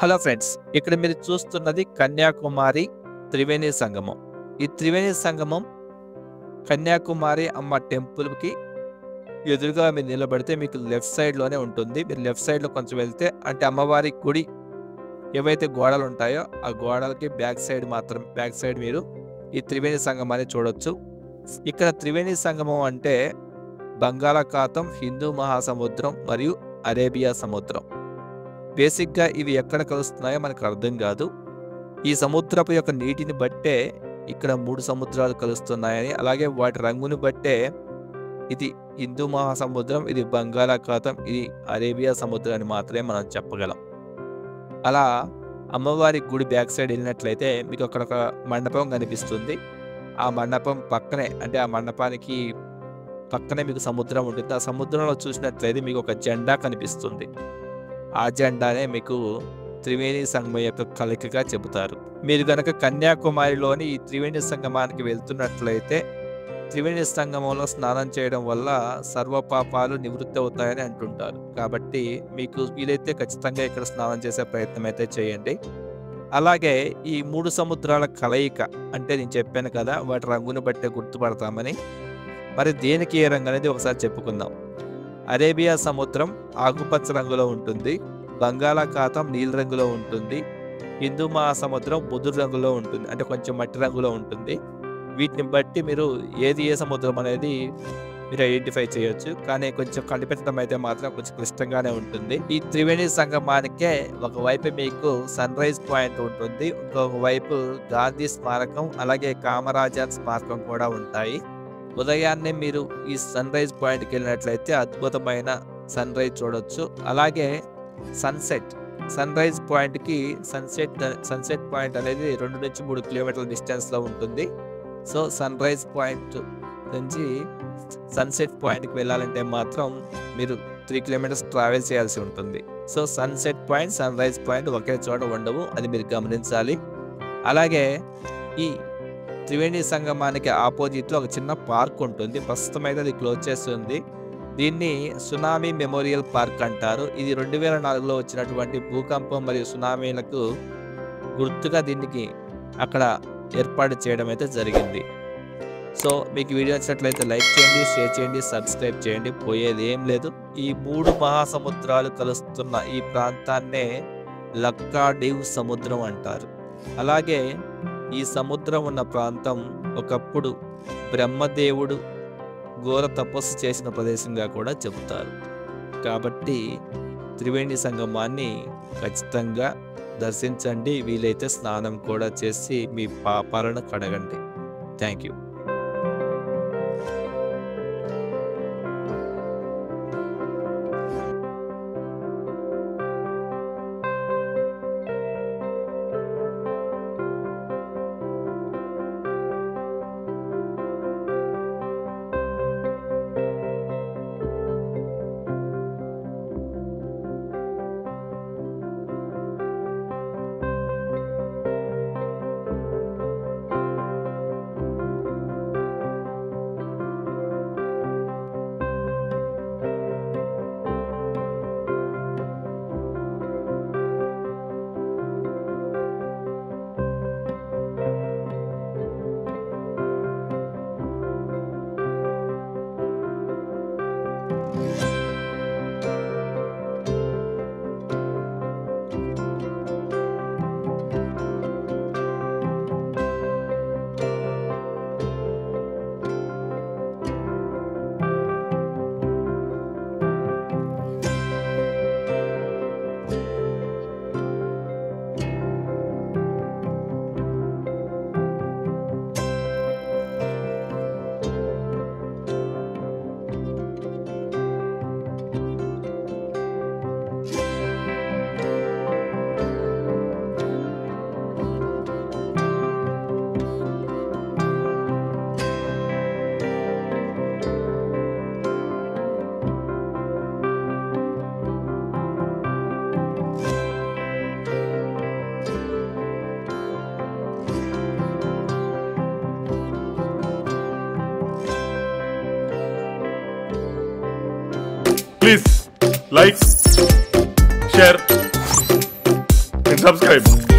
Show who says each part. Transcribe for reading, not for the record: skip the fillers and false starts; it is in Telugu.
Speaker 1: హలో ఫ్రెండ్స్, ఇక్కడ మీరు చూస్తున్నది కన్యాకుమారి త్రివేణి సంగమం. ఈ త్రివేణి సంగమం కన్యాకుమారి అమ్మ టెంపుల్కి ఎదురుగా మీరు నిలబడితే మీకు లెఫ్ట్ సైడ్లోనే ఉంటుంది. మీరు లెఫ్ట్ సైడ్లో కొంచెం వెళ్తే అంటే అమ్మవారి గుడి ఏవైతే గోడలు ఉంటాయో ఆ గోడలకి బ్యాక్ సైడ్ మీరు ఈ త్రివేణి సంగమాన్ని చూడొచ్చు. ఇక్కడ త్రివేణి సంగమం అంటే బంగాళాఖాతం, హిందూ మహాసముద్రం మరియు అరేబియా సముద్రం. బేసిక్గా ఇవి ఎక్కడ కలుస్తున్నాయో మనకు అర్థం కాదు. ఈ సముద్రపు యొక్క నీటిని బట్టే ఇక్కడ 3 సముద్రాలు కలుస్తున్నాయని, అలాగే వాటి రంగుని బట్టే ఇది హిందూ మహాసముద్రం, ఇది బంగాళాఖాతం, ఇది అరేబియా సముద్రం అని మాత్రమే మనం చెప్పగలం. అలా అమ్మవారి గుడి బ్యాక్ సైడ్ వెళ్ళినట్లయితే మీకు అక్కడ ఒక మండపం కనిపిస్తుంది. ఆ మండపం పక్కనే అంటే ఆ మండపానికి పక్కనే మీకు సముద్రం ఉంటుంది. ఆ సముద్రంలో చూసినట్లయితే మీకు ఒక జెండా కనిపిస్తుంది. ఆ జెండానే మీకు త్రివేణి సంగమం యొక్క కలయికగా చెబుతారు. మీరు కనుక కన్యాకుమారిలోని ఈ త్రివేణి సంగమానికి వెళ్తున్నట్లయితే త్రివేణి సంగమంలో స్నానం చేయడం వల్ల సర్వపాపాలు నివృత్తి అవుతాయని అంటుంటారు. కాబట్టి మీకు వీలైతే ఖచ్చితంగా ఇక్కడ స్నానం చేసే ప్రయత్నం అయితే చేయండి. అలాగే ఈ 3 సముద్రాల కలయిక అంటే నేను చెప్పాను కదా, వాటి రంగును బట్టే గుర్తుపడతామని. మరి దేనికి ఏ రంగు అనేది ఒకసారి చెప్పుకుందాం. అరేబియా సముద్రం ఆకుపచ్చ రంగులో ఉంటుంది, బంగాళాఖాతం నీలి రంగులో ఉంటుంది, హిందూ మహాసముద్రం ముదురు రంగులో ఉంటుంది, అంటే కొంచెం మట్టి రంగులో ఉంటుంది. వీటిని బట్టి మీరు ఏది ఏ సముద్రం అనేది మీరు ఐడెంటిఫై చేయొచ్చు. కానీ కొంచెం కనిపెట్టడం అయితే మాత్రం కొంచెం క్లిష్టంగానే ఉంటుంది. ఈ త్రివేణి సంగమానికే ఒకవైపు మీకు సన్ రైజ్ పాయింట్ ఉంటుంది, ఇంకొక వైపు గాంధీ స్మారకం అలాగే కామరాజర్ స్మారకం కూడా ఉంటాయి. ఉదయాన్నే మీరు ఈ సన్ రైజ్ పాయింట్కి వెళ్ళినట్లయితే అద్భుతమైన సన్ రైజ్ చూడొచ్చు. అలాగే సన్ రైజ్ పాయింట్కి సన్సెట్ పాయింట్ అనేది 2 నుంచి 3 కిలోమీటర్ల డిస్టెన్స్లో ఉంటుంది. సో సన్ రైజ్ పాయింట్ నుంచి సన్సెట్ పాయింట్కి వెళ్ళాలంటే మాత్రం మీరు 3 కిలోమీటర్స్ ట్రావెల్ చేయాల్సి ఉంటుంది. So sunset point, sunrise point ఒకే చోట ఉండవు, అది మీరు గమనించాలి. అలాగే ఈ త్రివేణి సంగమానికి ఆపోజిట్లో ఒక చిన్న పార్క్ ఉంటుంది. ప్రస్తుతం అయితే అది క్లోజ్ చేస్తుంది. దీన్ని సునామీ మెమోరియల్ పార్క్ అంటారు. ఇది 2004లో వచ్చినటువంటి భూకంపం మరియు సునామీలకు గుర్తుగా దీనికి అక్కడ ఏర్పాటు చేయడం అయితే జరిగింది. సో మీకు వీడియో నచ్చినట్లయితే లైక్ చేయండి, షేర్ చేయండి, సబ్స్క్రైబ్ చేయండి. పోయేది ఏం లేదు. ఈ 3 మహాసముద్రాలు కలుస్తున్న ఈ ప్రాంతాన్నే లక్షద్వీప్ సముద్రం అంటారు. అలాగే ఈ సముద్రం ఉన్న ప్రాంతం ఒకప్పుడు బ్రహ్మదేవుడు ఘోర తపస్సు చేసిన ప్రదేశంగా కూడా చెబుతారు. కాబట్టి త్రివేణి సంగమాన్ని ఖచ్చితంగా దర్శించండి. వీలైతే స్నానం కూడా చేసి మీ పాపాలను కడగండి. Thank you.
Speaker 2: Please like, share subscribe.